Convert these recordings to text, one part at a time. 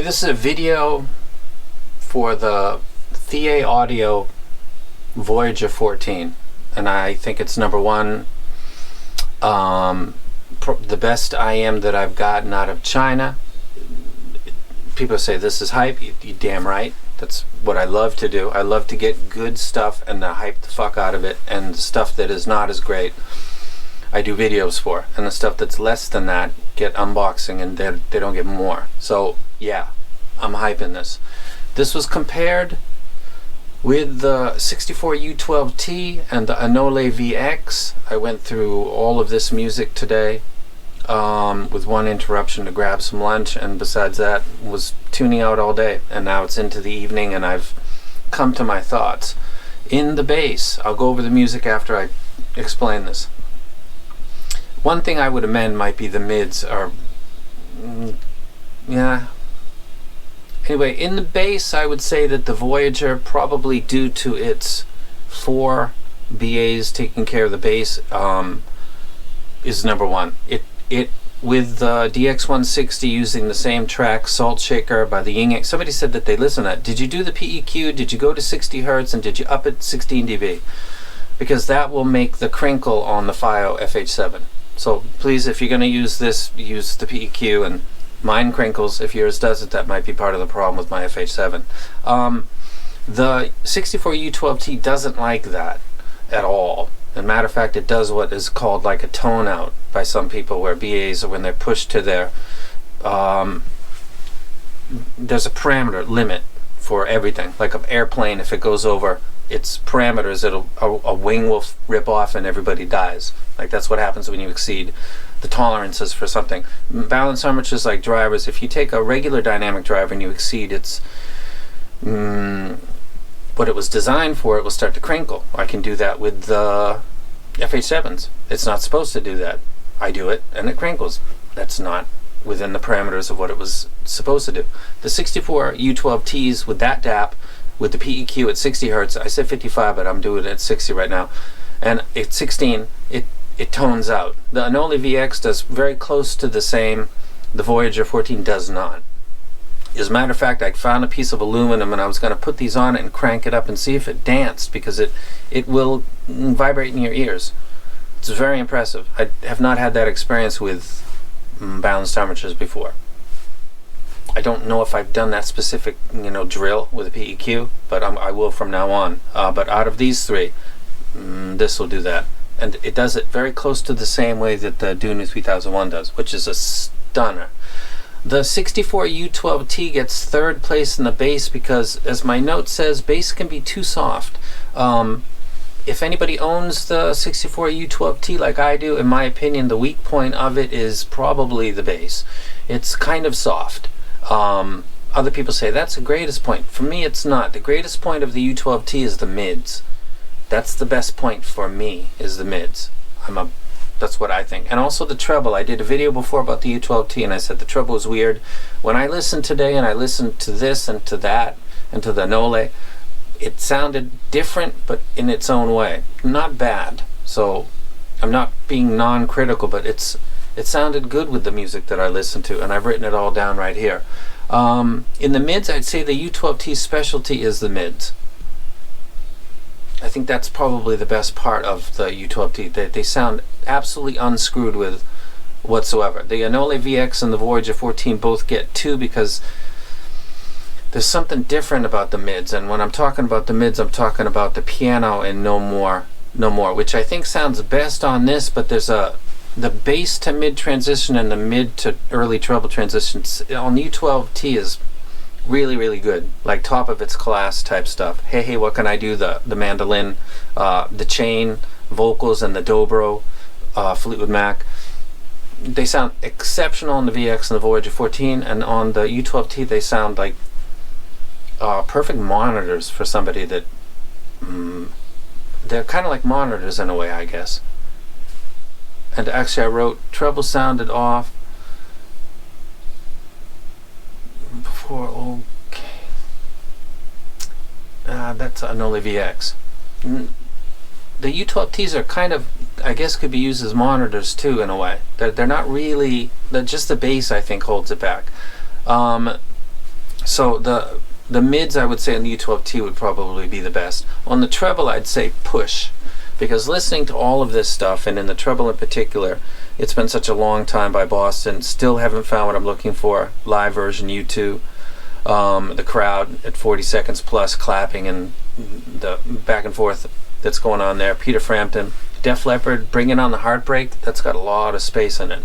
this is a video for the ThieAudio Voyager 14, and I think it's number one, the best IM that I've gotten out of China. People say this is hype. You damn right. That's what I love to do. I love to get good stuff and to hype the fuck out of it, and the stuff that is not as great I do videos for, and the stuff that's less than that get unboxing, and they don't get more. So yeah, I'm hyping this. This was compared with the 64U12T and the Anole VX. I went through all of this music today with one interruption to grab some lunch, and besides that was tuning out all day, and now it's into the evening and I've come to my thoughts. In the bass, I'll go over the music after I explain this. One thing I would amend might be the mids are, yeah. Anyway, in the bass, I would say that the Voyager, probably due to its 4 BAs taking care of the bass, is number one. It with the DX160 using the same track, Salt Shaker by the Ying Yang. Somebody said that they listen to it. Did you do the PEQ? Did you go to 60 Hertz? And did you up it 16 dB? Because that will make the crinkle on the FiO FH7. So please, if you're going to use this, use the PEQ, and mine crinkles. If yours doesn't, that might be part of the problem with my FH7. The 64U12T doesn't like that at all. As a matter of fact, it does what is called like a tone out by some people, where BAs, when they're pushed to their there's a parameter limit for everything. Like an airplane, if it goes over its parameters, a wing will rip off and everybody dies. Like, that's what happens when you exceed the tolerances for something. Balance armatures, like drivers, if you take a regular dynamic driver and you exceed its what it was designed for, it will start to crinkle. I can do that with the FH7s. It's not supposed to do that. I do it and it crinkles. That's not within the parameters of what it was supposed to do. The 64U12Ts with that DAP, with the PEQ at 60 Hertz, I said 55, but I'm doing it at 60 right now, and at 16, it tones out. The Anole VX does very close to the same. The Voyager 14 does not. As a matter of fact, I found a piece of aluminum and I was going to put these on it and crank it up and see if it danced, because it will vibrate in your ears. It's very impressive. I have not had that experience with balanced armatures before. I don't know if I've done that specific, drill with a PEQ, but I will from now on. But out of these three, this will do that. And it does it very close to the same way that the Dunu 3001 does, which is a stunner. The 64U12T gets third place in the bass because, as my note says, bass can be too soft. If anybody owns the 64U12T like I do, in my opinion, the weak point of it is probably the bass. It's kind of soft. Other people say that's the greatest point. For me, it's not. The greatest point of the U12T is the mids. That's the best point for me, is the mids. That's what I think. And also the treble. I did a video before about the U12T, and I said the treble was weird. When I listened today and I listened to this and to that and to the Anole, it sounded different, but in its own way. Not bad. So I'm not being non-critical, but it sounded good with the music that I listened to, and I've written it all down right here. In the mids, I'd say the U12T's specialty is the mids. I think that's probably the best part of the U12T. They sound absolutely unscrewed with whatsoever. The Anole VX and the Voyager 14 both get 2 because there's something different about the mids. And when I'm talking about the mids, I'm talking about the piano and no more, which I think sounds best on this, but there's the bass to mid transition and the mid to early treble transition on the U12T is really, really good, like top of its class type stuff. Hey, what can I do? The mandolin, the chain vocals, and the dobro, Fleetwood Mac. They sound exceptional on the VX and the Voyager 14, and on the U12T they sound like perfect monitors for somebody that they're kind of like monitors in a way, I guess. And actually, I wrote treble sounded off before. Okay, that's Anole VX. The U12Ts are kind of, I guess, could be used as monitors too in a way. They're not really. Just the bass, I think, holds it back. So the mids, I would say, on the U12T would probably be the best. On the treble, I'd say push, because listening to all of this stuff, and in the treble in particular, it's been such a long time by Boston. Still haven't found what I'm looking for. Live version U2, the crowd at 40 seconds plus clapping and the back and forth that's going on there. Peter Frampton, Def Leppard, Bringing on the Heartbreak. That's got a lot of space in it.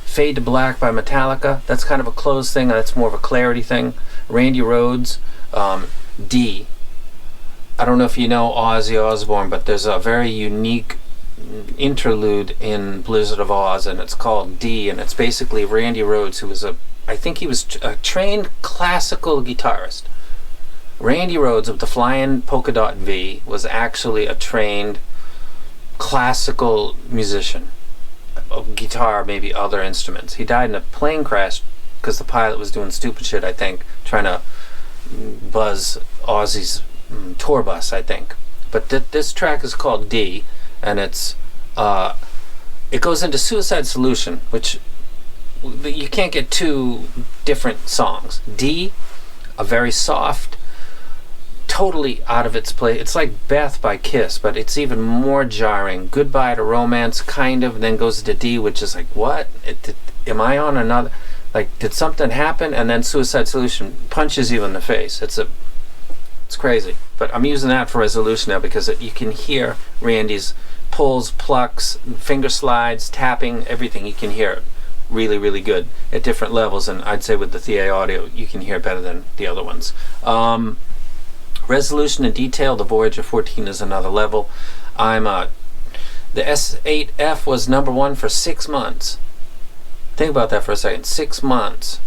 Fade to Black by Metallica. That's kind of a closed thing. That's more of a clarity thing. Randy Rhoads, D. I don't know if you know Ozzy Osbourne, but there's a very unique interlude in Blizzard of Oz, and it's called D, and it's basically Randy Rhoads, who was I think he was a trained classical guitarist. Randy Rhoads of the Flying Polka Dot V was actually a trained classical musician of guitar, maybe other instruments. He died in a plane crash because the pilot was doing stupid shit, I think, trying to buzz Ozzy's tour bus, I think. But this track is called D, and it goes into Suicide Solution, which you can't get two different songs. D, a very soft, totally out of its place. It's like Beth by Kiss, but it's even more jarring. Goodbye to Romance, kind of, and then goes to D, which is like, what? Am I on another? Like, did something happen? And then Suicide Solution punches you in the face. It's crazy. But I'm using that for resolution now because you can hear Randy's pulls, plucks, finger slides, tapping, everything. You can hear it really, really good at different levels, and I'd say with the ThieAudio, you can hear it better than the other ones. Resolution and detail, the Voyager 14 is another level. The S8F was number one for 6 months. Think about that for a second. 6 months.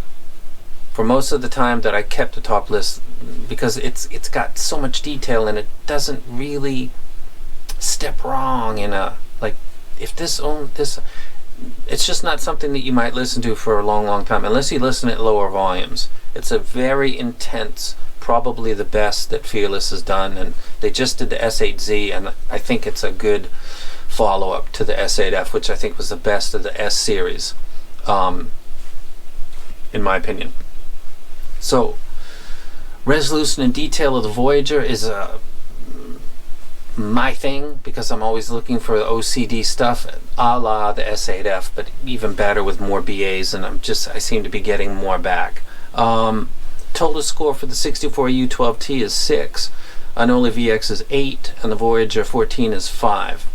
For most of the time that I kept the top list, because it's got so much detail and it doesn't really step wrong in a, like, if this it's just not something that you might listen to for a long, long time unless you listen at lower volumes. It's a very intense, probably the best that Fearless has done, and they just did the S8Z, and I think it's a good follow-up to the S8F, which I think was the best of the S series, in my opinion. So resolution and detail of the Voyager is my thing, because I'm always looking for the OCD stuff, a la the S8F, but even better with more BAs, and I seem to be getting more back. Total score for the 64 U12T is 6, Anole VX is 8, and the Voyager 14 is 5.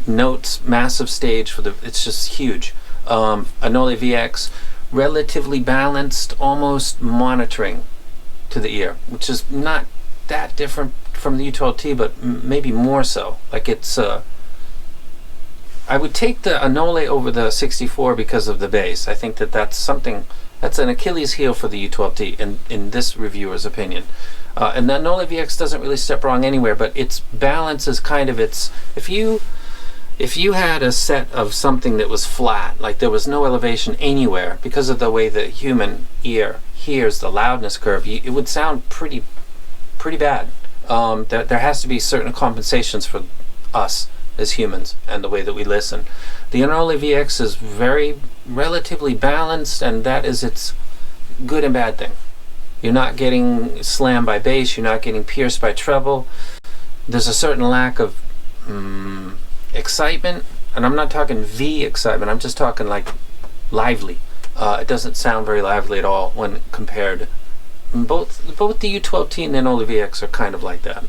Notes, massive stage it's just huge. Anole VX, relatively balanced, almost monitoring to the ear, which is not that different from the U12T, but maybe more so. Like I would take the Anole over the 64 because of the bass. I think that's an Achilles heel for the U12T in this reviewer's opinion. And the Anole VX doesn't really step wrong anywhere, but its balance is kind of if you had a set of something that was flat, like there was no elevation anywhere, because of the way the human ear hears the loudness curve, it would sound pretty bad. There has to be certain compensations for us as humans and the way that we listen. The Anole VX is very relatively balanced, and that is its good and bad thing. You're not getting slammed by bass, you're not getting pierced by treble. There's a certain lack of excitement, and I'm not talking V excitement, I'm just talking like lively. It doesn't sound very lively at all when compared. Both the U12T and the Anole VX are kind of like that,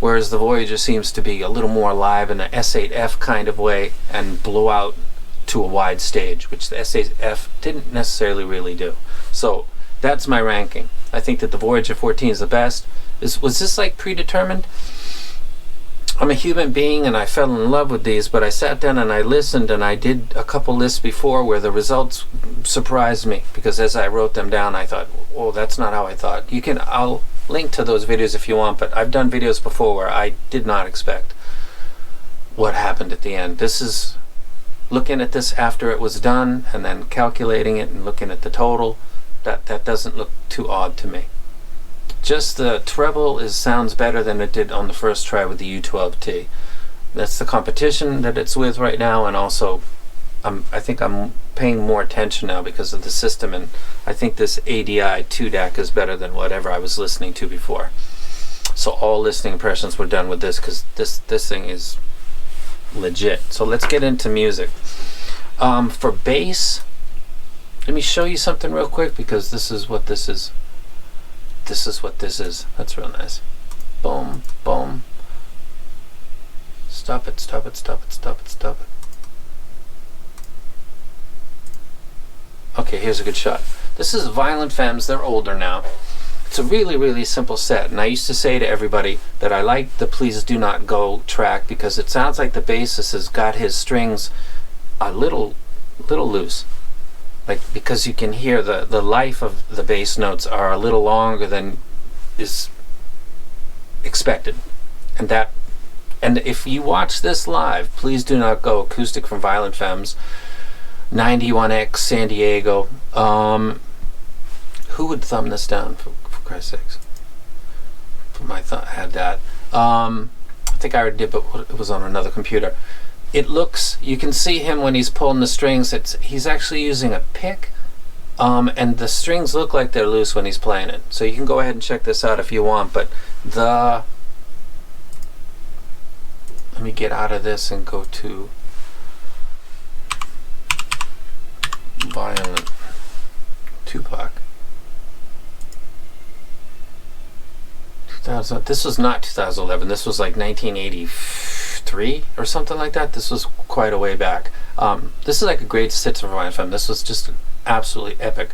whereas the Voyager seems to be a little more alive in the S8F kind of way and blow out to a wide stage, which the S8F didn't necessarily really do. So that's my ranking. I think that the Voyager 14 is the best. Was this like predetermined? I'm a human being and I fell in love with these, but I sat down and I listened, and I did a couple lists before where the results surprised me, because as I wrote them down I thought, oh, that's not how I thought. I'll link to those videos if you want, but I've done videos before where I did not expect what happened at the end. This is looking at this after it was done and then calculating it and looking at the total. That doesn't look too odd to me. Just the treble sounds better than it did on the first try with the U12T. That's the competition that it's with right now, and also I think I'm paying more attention now because of the system, and I think this ADI 2 DAC is better than whatever I was listening to before. So all listening impressions were done with this, because this thing is legit. So let's get into music. For bass, let me show you something real quick, because this is what this is. This is what this is. That's real nice. Boom, boom. Stop it, stop it, stop it, stop it, stop it. Okay, here's a good shot. This is Violent Femmes. They're older now. It's a really, really simple set, and I used to say to everybody that I like the Please Do Not Go track because it sounds like the bassist has got his strings a little loose. Like, because you can hear the life of the bass notes are a little longer than is expected. And if you watch this live, Please Do Not Go, acoustic from Violent Femmes, 91X San Diego. Who would thumb this down, for Christ's sakes? My thumb had that. I think I already did, but it was on another computer. It looks, you can see him when he's pulling the strings. He's actually using a pick, and the strings look like they're loose when he's playing it. So you can go ahead and check this out if you want. But let me get out of this and go to Violent Tupac. This was not 2011. This was like 1983 or something like that. This was quite a way back. This is like a great hits of Violent Femmes. This was just absolutely epic.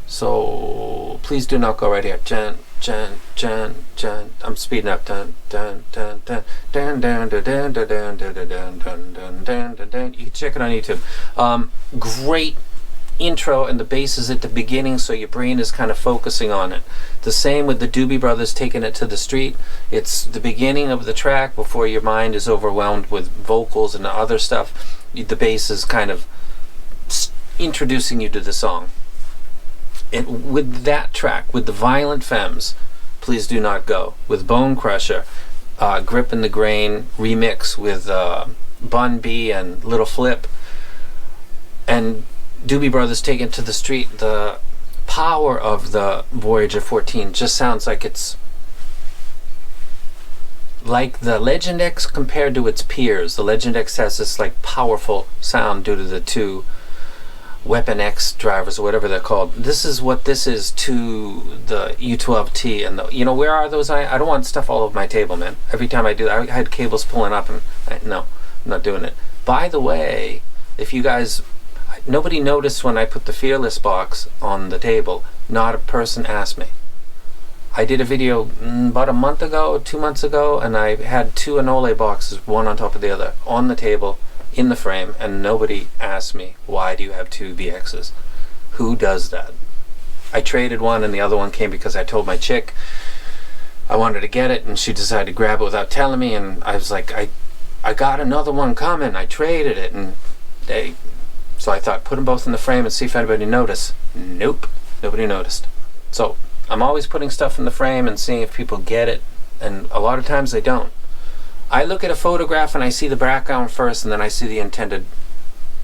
So please do not go right here. Jen. I'm speeding up. You can check it on YouTube. Great intro, and the bass is at the beginning, so your brain is kind of focusing on it. The same with the Doobie Brothers taking it to the street. It's the beginning of the track before your mind is overwhelmed with vocals and other stuff. The bass is kind of introducing you to the song. And with that track, with the Violent Femmes, Please Do Not Go, with Bone Crusher, Grip in the Grain remix with Bun B and Little Flip, and Doobie Brothers taken to the street, the power of the Voyager 14 just sounds like it's like the Legend X compared to its peers. The Legend X has this like powerful sound due to the two Weapon X drivers or whatever they're called. This is what this is to the U12T, and you know, where are those? I don't want stuff all over my table, man. Every time I do, I had cables pulling up, and no, I'm not doing it. By the way, if you guys, nobody noticed when I put the Fearless box on the table. Not a person asked me. I did a video about a month ago, 2 months ago, and I had two Anole boxes, one on top of the other, on the table, in the frame, and nobody asked me, why do you have two VXs? Who does that? I traded one, and the other one came because I told my chick I wanted to get it, and she decided to grab it without telling me, and I was like, I got another one coming. I traded it, and so I thought, put them both in the frame and see if anybody noticed. Nope, nobody noticed. So I'm always putting stuff in the frame and seeing if people get it, and a lot of times they don't. I look at a photograph and I see the background first, and then I see the intended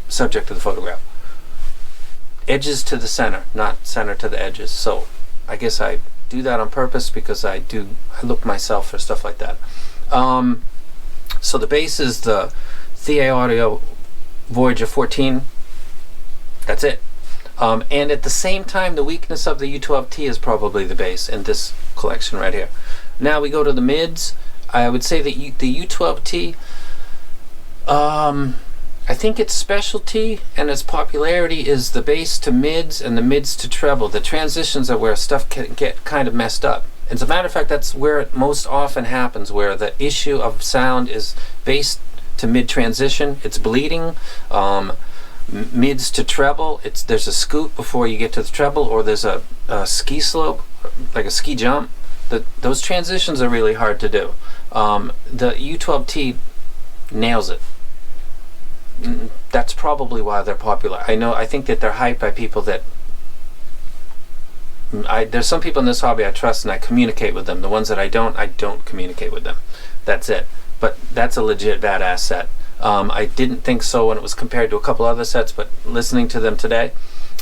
subject of the photograph. Edges to the center, not center to the edges. So I guess I do that on purpose because I look myself for stuff like that. So the bass is the ThieAudio Voyager 14. That's it. And at the same time, the weakness of the U12T is probably the bass in this collection right here. Now we go to the mids. I would say that the U12T, I think its specialty and its popularity is the bass to mids and the mids to treble. The transitions are where stuff can get kind of messed up. As a matter of fact, that's where it most often happens, where the issue of sound is bass to mid transition. It's bleeding. Mids to treble, there's a scoop before you get to the treble, or there's a ski slope, like a ski jump. Those transitions are really hard to do. The U12T nails it. That's probably why they're popular. I think that they're hyped by people that there's some people in this hobby I trust, and I communicate with them. The ones that I don't communicate with them. That's it. But that's a legit badass set. I didn't think so when it was compared to a couple other sets, but listening to them today,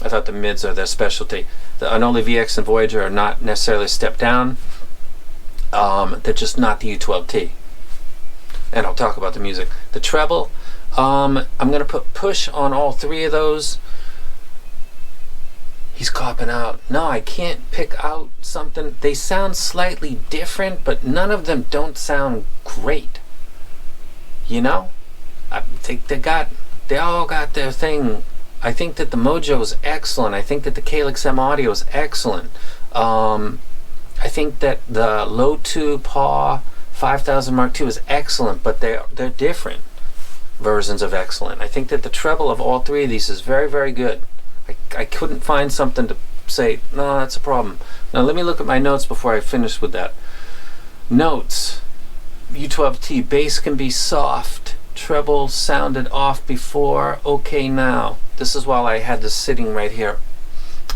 I thought the mids are their specialty. The Anole VX and Voyager are not necessarily a step down. They're just not the U12T. And I'll talk about the music. The treble, I'm going to put push on all three of those. He's copping out. No, I can't pick out something. They sound slightly different, but none of them don't sound great. You know? I think they all got their thing. I think that the Mojo is excellent. I think that the Calyx M audio is excellent. I think that the Low 2 PAW 5000 Mark II is excellent, but they're different versions of excellent. I think that the treble of all three of these is very, very good. I couldn't find something to say, no, that's a problem. Now let me look at my notes before I finish with that. Notes. U12T, bass can be soft. Treble sounded off before, okay now. This is while I had this sitting right here.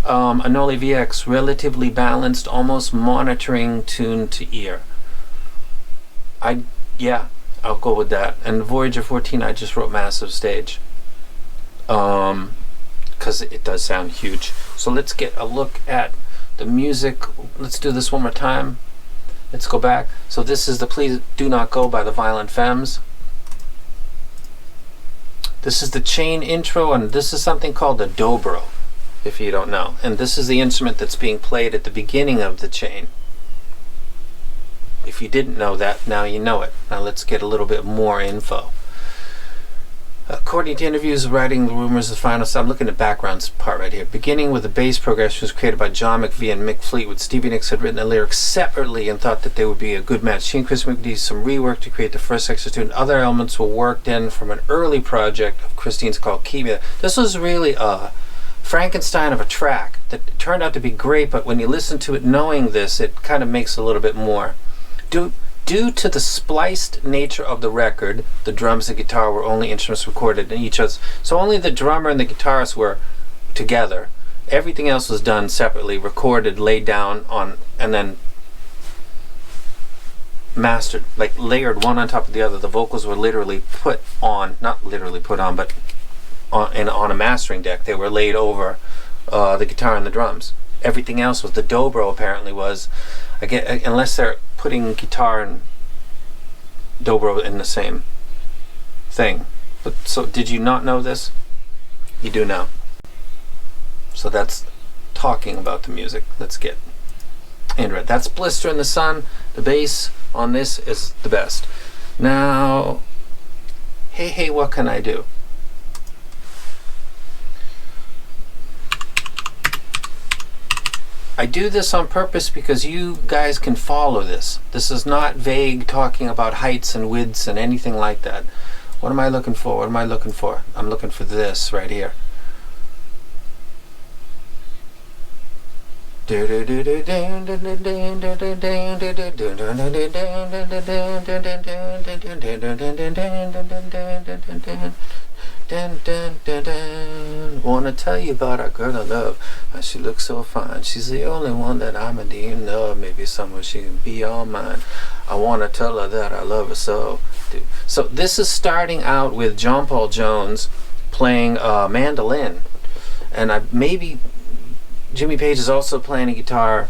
Anole VX, relatively balanced, almost monitoring tune to ear. Yeah, I'll go with that. And Voyager 14, I just wrote massive stage. Because it does sound huge. So let's get a look at the music. Let's do this one more time. Let's go back. So this is the Please Do Not Go by the Violent Femmes. This is the chain intro, and this is something called a dobro, if you don't know. And this is the instrument that's being played at the beginning of the chain. If you didn't know that, now you know it. Now let's get a little bit more info. According to interviews writing the rumors of the final, I'm looking at the backgrounds part right here. Beginning with the bass progression was created by John McVie and Mick Fleetwood. Stevie Nicks had written the lyrics separately and thought that they would be a good match. She and Chris McVie did some rework to create the first extra tune. Other elements were worked in from an early project of Christine's called Keep Me. This was really a Frankenstein of a track that turned out to be great, but when you listen to it knowing this, it kind of makes a little bit more. Due to the spliced nature of the record, the drums and guitar were only instruments recorded in each other. So only the drummer and the guitarist were together. Everything else was done separately, recorded, laid down on, and then mastered, like layered one on top of the other. The vocals were literally put on, not literally put on, but on a mastering deck. They were laid over the guitar and the drums. Everything else was, the dobro apparently was, again, unless they're putting guitar and dobro in the same thing. But so did you not know this? You do now. So that's talking about the music. Let's get into it. That's Blister in the Sun. The bass on this is the best. Now, hey, hey, what can I do? I do this on purpose because you guys can follow this. This is not vague talking about heights and widths and anything like that. What am I looking for? What am I looking for? I'm looking for this right here. Wanna tell you about our girl I love. She looks so fine. She's the only one that I'm in need of. Maybe somewhere she can be all mine. I wanna tell her that I love her so. Dude. So this is starting out with John Paul Jones playing mandolin, and maybe Jimmy Page is also playing a guitar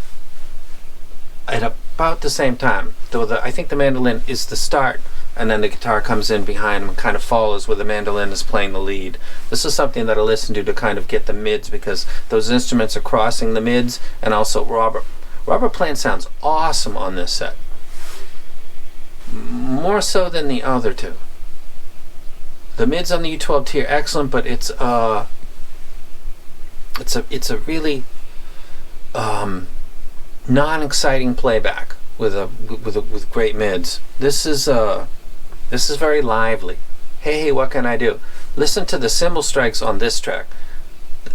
at about the same time. Though I think the mandolin is the start, and then the guitar comes in behind him and kind of follows where the mandolin is playing the lead. This is something that I listen to kind of get the mids, because those instruments are crossing the mids, and also Robert Plant sounds awesome on this set. More so than the other two. The mids on the U12T are excellent, but it's a really non-exciting playback with great mids. This is very lively. Hey, what can I do? Listen to the cymbal strikes on this track.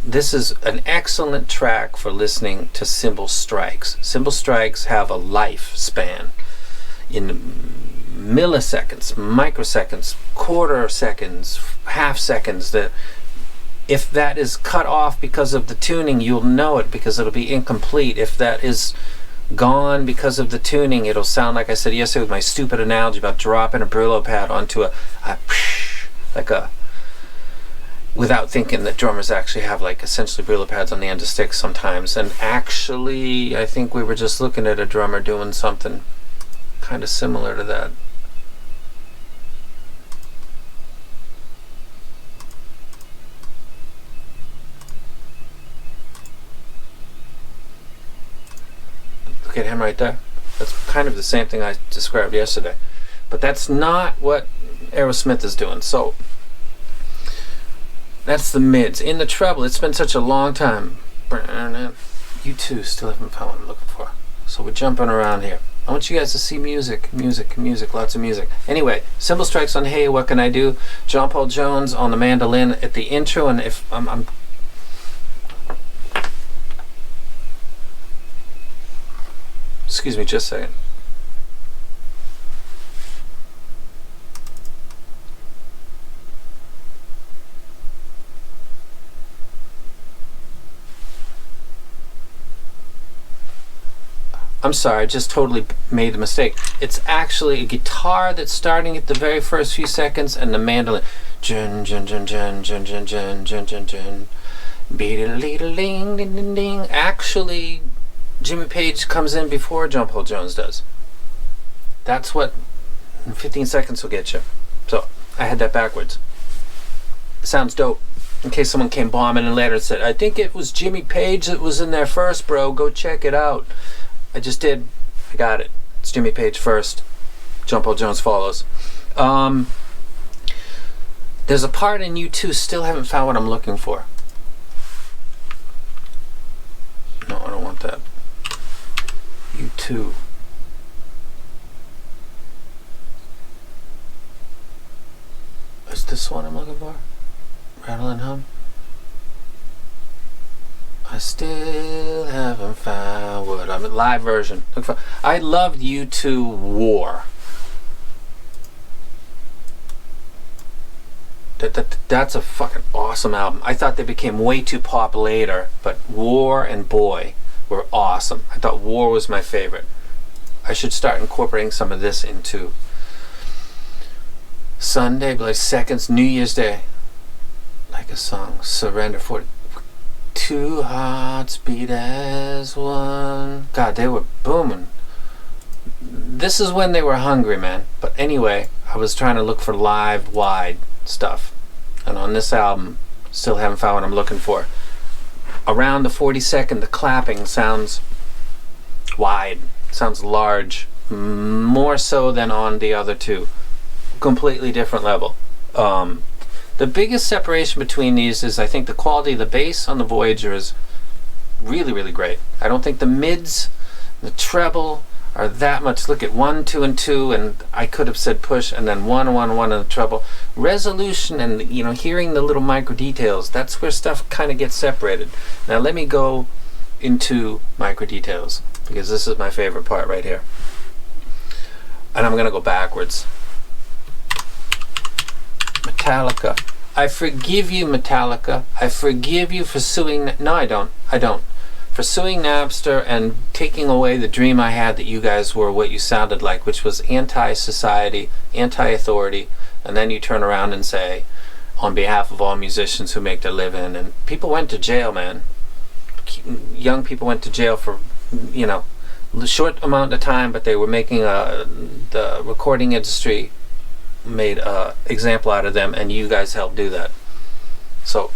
This is an excellent track for listening to cymbal strikes. Cymbal strikes have a lifespan in milliseconds, microseconds, quarter seconds, half seconds. That if that is cut off because of the tuning, you'll know it because it'll be incomplete. If that is gone because of the tuning, it'll sound like I said yesterday with my stupid analogy about dropping a Brillo pad onto a like a, without thinking that drummers actually have like essentially Brillo pads on the end of sticks sometimes. And actually, I think we were just looking at a drummer doing something kind of similar to that. Look at him right there. That's kind of the same thing I described yesterday. But that's not what Aerosmith is doing. So that's the mids. In the treble, it's been such a long time. You two still haven't found what I'm looking for. So we're jumping around here. I want you guys to see music, lots of music. Anyway, cymbal strikes on Hey, What Can I Do? John Paul Jones on the mandolin at the intro, and if I'm excuse me just a second. I'm sorry, I just totally made a mistake. It's actually a guitar that's starting at the very first few seconds, and the mandolin. Jun jun jun jun jun jun jun jun jun jun. Beedle-leedle-ling ding ding ding. Actually, Jimmy Page comes in before John Paul Jones does. That's what 15 seconds will get you. So I had that backwards. Sounds dope. In case someone came bombing in later and said, I think it was Jimmy Page that was in there first, bro. Go check it out. I just did. I got it. It's Jimmy Page first. John Paul Jones follows. There's a part in U2, still haven't found what I'm looking for. No, I don't want that. U2. Is this one I'm looking for? Rattle and Hum? I still haven't found what I'm... Live version. I loved U2 War. That's a fucking awesome album. I thought they became way too pop later, but War and Boy were awesome. I thought War was my favorite. I should start incorporating some of this into Sunday, like Seconds, New Year's Day. Like a song, Surrender 40. Two hearts beat as one. God, they were booming. This is when they were hungry, man. But anyway, I was trying to look for live, wide stuff. And on this album, still haven't found what I'm looking for. Around the 42nd, the clapping sounds wide, sounds large, more so than on the other two. Completely different level. The biggest separation between these is, I think, the quality of the bass on the Voyager is really, really great. I don't think the mids, the treble are that much. Look at 1, 2, and 2, and I could have said push, and then 1, 1, 1 in the treble. Resolution and, you know, hearing the little micro details, that's where stuff kind of gets separated. Now let me go into micro details, because this is my favorite part right here. And I'm going to go backwards. Metallica. I forgive you, Metallica. I forgive you for suing... No, I don't. I don't. For suing Napster and taking away the dream I had that you guys were what you sounded like, which was anti-society, anti-authority, and then you turn around and say, on behalf of all musicians who make their living, and people went to jail, man. Young people went to jail for, you know, a short amount of time, but they were making the recording industry made an example out of them, and you guys helped do that. So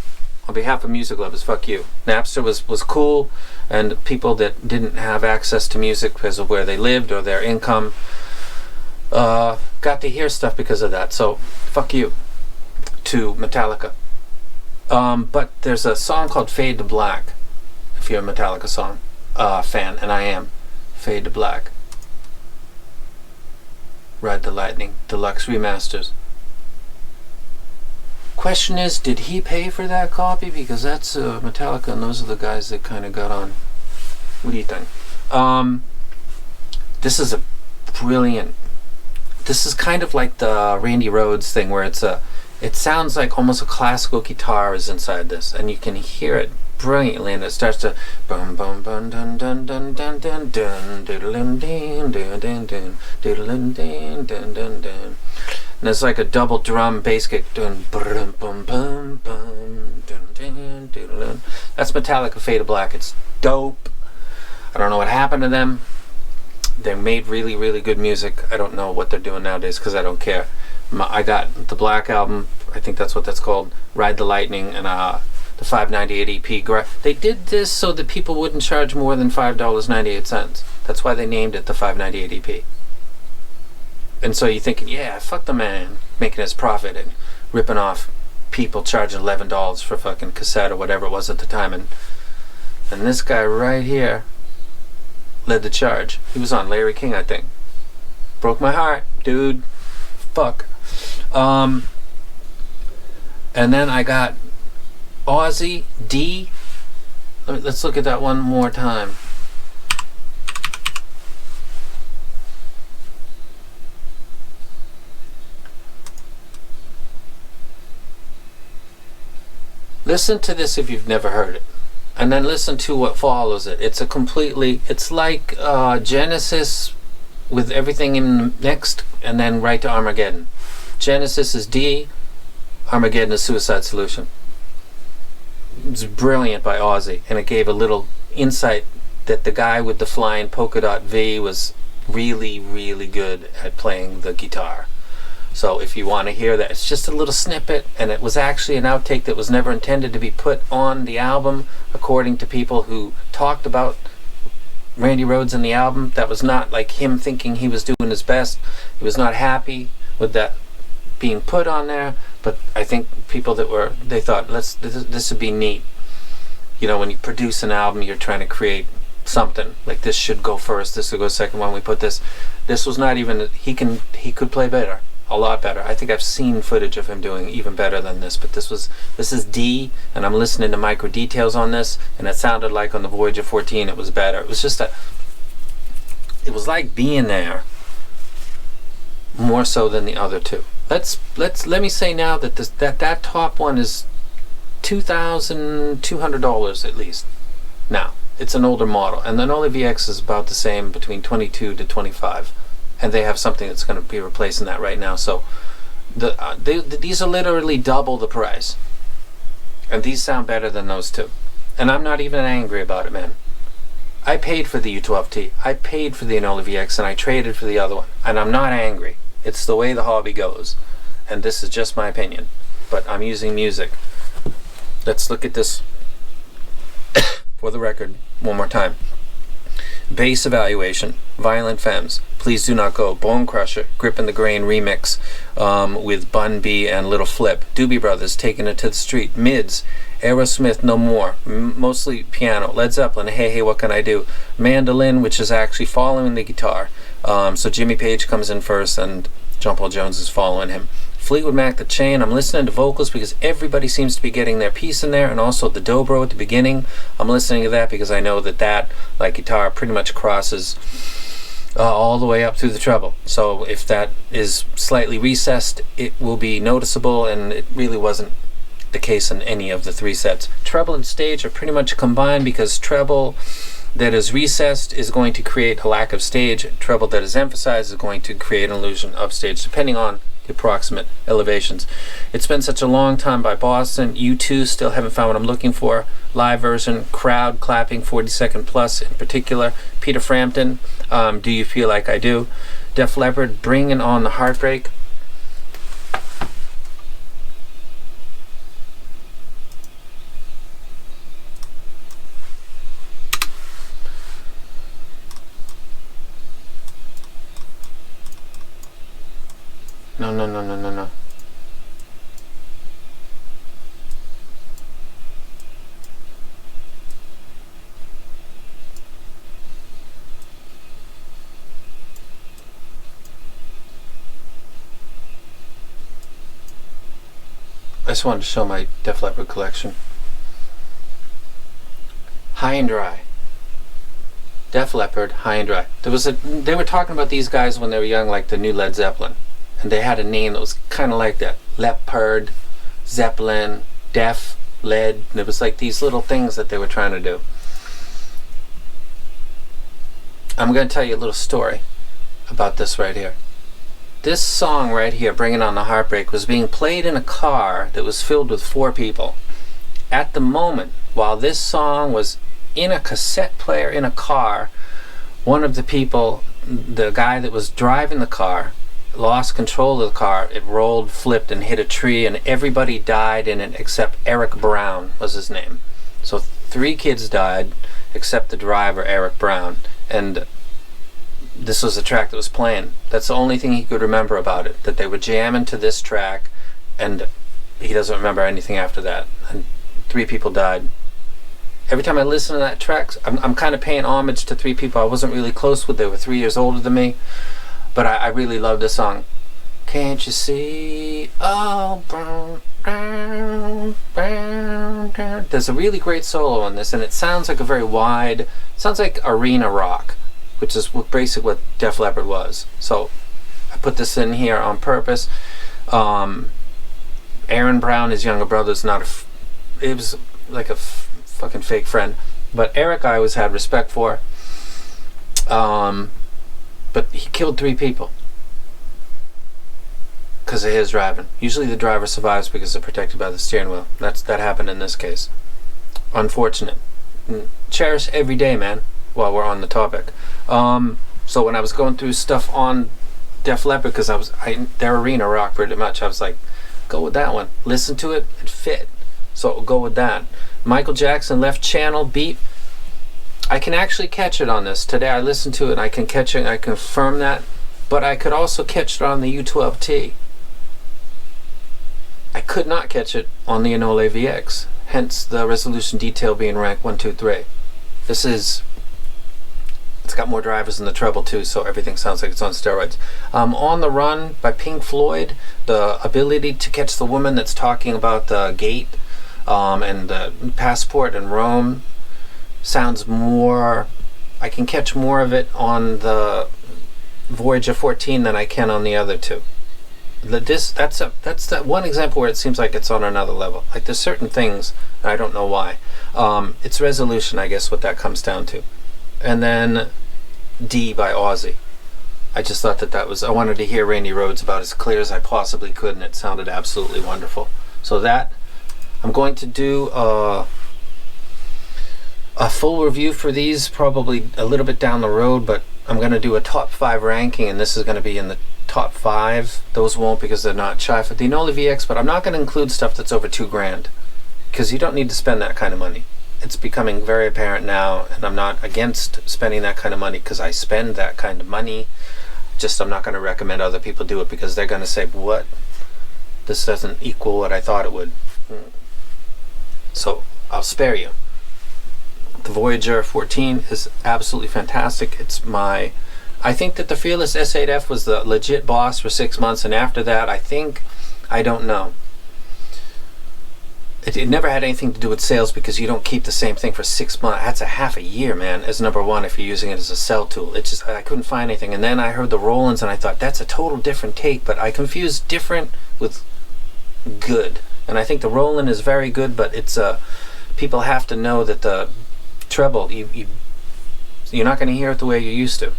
on behalf of music lovers, fuck you. Napster was cool, and people that didn't have access to music because of where they lived or their income got to hear stuff because of that. So fuck you to Metallica. But there's a song called Fade to Black, if you're a Metallica song fan, and I am. Fade to Black. Ride the Lightning Deluxe Remasters. Question is, did he pay for that copy? Because that's Metallica, and those are the guys that kind of got on. What do you think? This is a brilliant... This is kind of like the Randy Rhoads thing, where it sounds like almost a classical guitar is inside this, and you can hear it brilliantly, and it starts to bum bum bum dun dun dun dun dun dun doodle dun dun dun dun doodle dun dun dun dun dun. And it's like a double drum bass kick. Dun bum bum bum bum dun dun doodle dun. That's Metallica Fade to Black. It's dope. I don't know what happened to them. They made really, really good music. I don't know what they're doing nowadays because I don't care. I got the Black album. I think that's what that's called. Ride the Lightning, and the 598 EP. They did this so that people wouldn't charge more than $5.98. That's why they named it the 598 EP. And so you're thinking, yeah, fuck the man making his profit and ripping off people charging $11 for fucking cassette or whatever it was at the time. And this guy right here led the charge. He was on Larry King, I think. Broke my heart, dude. Fuck. And then I got Aussie D. Let's look at that one more time. Listen to this if you've never heard it, and then listen to what follows it. It's it's like Genesis with everything in next, and then right to Armageddon. Genesis is D, Armageddon is Suicide Solution. It's brilliant by Ozzy, and it gave a little insight that the guy with the flying polka dot V was really, really good at playing the guitar. So if you want to hear that, it's just a little snippet, and it was actually an outtake that was never intended to be put on the album, according to people who talked about Randy Rhoads in the album. That was not like him thinking he was doing his best. He was not happy with that being put on there, but I think people they thought, this would be neat. You know, when you produce an album, you're trying to create something like this should go first, this should go second. When we put this was not even, he could play better, a lot better. I think I've seen footage of him doing even better than this, but this is D, and I'm listening to micro details on this, and it sounded like on the Voyager 14 it was better. It was just it was like being there more so than the other two. Let me say now that that top one is $2,200 at least. Now it's an older model, and the Anole VX is about the same, between 22 to 25, and they have something that's going to be replacing that right now. So these are literally double the price, and these sound better than those two. And I'm not even angry about it, man. I paid for the U12T, I paid for the Anole VX, and I traded for the other one, and I'm not angry. It's the way the hobby goes, and this is just my opinion, but I'm using music. Let's look at this for the record one more time. Bass Evaluation, Violent Femmes, Please Do Not Go, Bone Crusher, Grip in the Grain remix with Bun B and Little Flip, Doobie Brothers, Taking It to the Street, Mids, Aerosmith, No More, mostly piano, Led Zeppelin, Hey Hey What Can I Do, Mandolin, which is actually following the guitar. So Jimmy Page comes in first and John Paul Jones is following him. Fleetwood Mac, The Chain. I'm listening to vocals because everybody seems to be getting their piece in there, and also the dobro at the beginning. I'm listening to that because I know that like guitar pretty much crosses all the way up through the treble. So if that is slightly recessed, it will be noticeable, and it really wasn't the case in any of the three sets. Treble and stage are pretty much combined because treble that is recessed is going to create a lack of stage. Treble that is emphasized is going to create an illusion of stage, depending on the approximate elevations. It's been such a long time by Boston. U2 still haven't found what I'm looking for. Live version, crowd clapping, 40-second plus in particular. Peter Frampton, Do You Feel Like I Do. Def Leppard, Bringing On the Heartbreak. No. I just wanted to show my Def Leppard collection. High and Dry. Def Leppard, High and Dry. They were talking about these guys when they were young, like the new Led Zeppelin. And they had a name that was kind of like that. Leopard, Zeppelin, Def. lead. There was like these little things that they were trying to do. I'm going to tell you a little story about this right here. This song right here, Bringing on the Heartbreak, was being played in a car that was filled with 4 people. At the moment, while this song was in a cassette player in a car, one of the people, the guy that was driving the car, lost control of the car. It rolled, flipped, and hit a tree, and everybody died in it except Eric Brown was his name. So 3 kids died except the driver, Eric Brown. And this was the track that was playing. That's the only thing he could remember about it, that they were jamming to this track, and he doesn't remember anything after that. And 3 people died. Every time I listen to that track, I'm kind of paying homage to 3 people I wasn't really close with. They were 3 years older than me, but I really love this song. Can't you see? Oh, brown, brown, brown, brown. There's a really great solo on this, and it sounds like a very wide, sounds like arena rock, which is basically what Def Leppard was. So I put this in here on purpose. Aaron Brown, his younger brother, is not it was like a fucking fake friend, but Eric I always had respect for. But he killed 3 people because of his driving. Usually the driver survives because they're protected by the steering wheel. That happened in this case. Unfortunate. Cherish every day, man, while we're on the topic. So when I was going through stuff on Def Leppard, because their arena rock pretty much, I was like, go with that one. Listen to it, it fit. So go with that. Michael Jackson, Left Channel beat. I can actually catch it on this. Today I listened to it and I can catch it, I confirm that. But I could also catch it on the U12T. I could not catch it on the Anole VX. Hence the resolution detail being ranked 1, 2, 3. It's got more drivers in the treble too, so everything sounds like it's on steroids. On the Run by Pink Floyd, the ability to catch the woman that's talking about the gate and the passport in Rome sounds more, I can catch more of it on the Voyager 14 than I can on the other 2. That's that one example where it seems like it's on another level. Like there's certain things, I don't know why. It's resolution, I guess, what that comes down to. And then D by Ozzy. I just thought that was, I wanted to hear Randy Rhoads about as clear as I possibly could, and it sounded absolutely wonderful. So that, I'm going to do a full review for these probably a little bit down the road, but I'm going to do a top 5 ranking, and this is going to be in the top 5. Those won't because they're not shy for the Anole VX, but I'm not going to include stuff that's over $2,000 because you don't need to spend that kind of money. It's becoming very apparent now, and I'm not against spending that kind of money because I spend that kind of money. Just I'm not going to recommend other people do it because they're going to say, what? This doesn't equal what I thought it would. So I'll spare you. The Voyager 14 is absolutely fantastic. I think that the Fearless S8F was the legit boss for 6 months, and after that, I don't know. It never had anything to do with sales because you don't keep the same thing for 6 months. That's a half a year, man, as number one if you're using it as a cell tool. It just, I couldn't find anything. And then I heard the Rollins and I thought, that's a total different take, but I confused different with good. And I think the Roland is very good, but it's people have to know that the treble, you're not going to hear it the way you used to.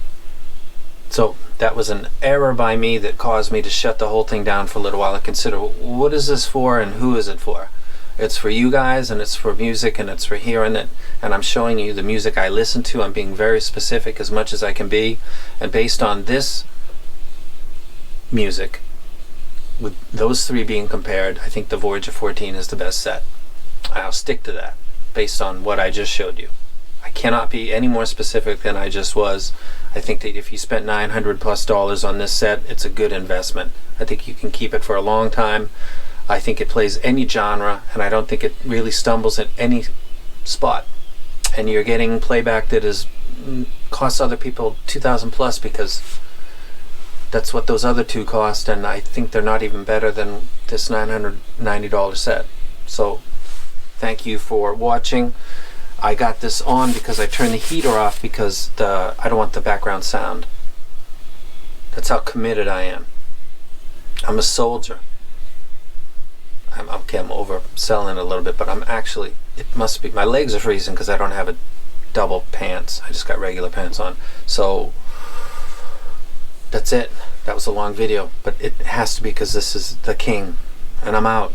So that was an error by me that caused me to shut the whole thing down for a little while and consider, what is this for and who is it for? It's for you guys, and it's for music, and it's for hearing it, and I'm showing you the music I listen to. I'm being very specific as much as I can be, and based on this music, with those 3 being compared, I think the Voyager 14 is the best set. I'll stick to that based on what I just showed you. I cannot be any more specific than I just was. I think that if you spent $900+ on this set, it's a good investment. I think you can keep it for a long time. I think it plays any genre, and I don't think it really stumbles at any spot. And you're getting playback that costs other people $2,000+ because that's what those other 2 cost, and I think they're not even better than this $990 set. So thank you for watching. I got this on because I turned the heater off because I don't want the background sound. That's how committed I am. I'm a soldier. okay, I'm overselling it a little bit, but I'm actually, it must be, my legs are freezing because I don't have a double pants. I just got regular pants on. So that's it. That was a long video, but it has to be because this is the king, and I'm out.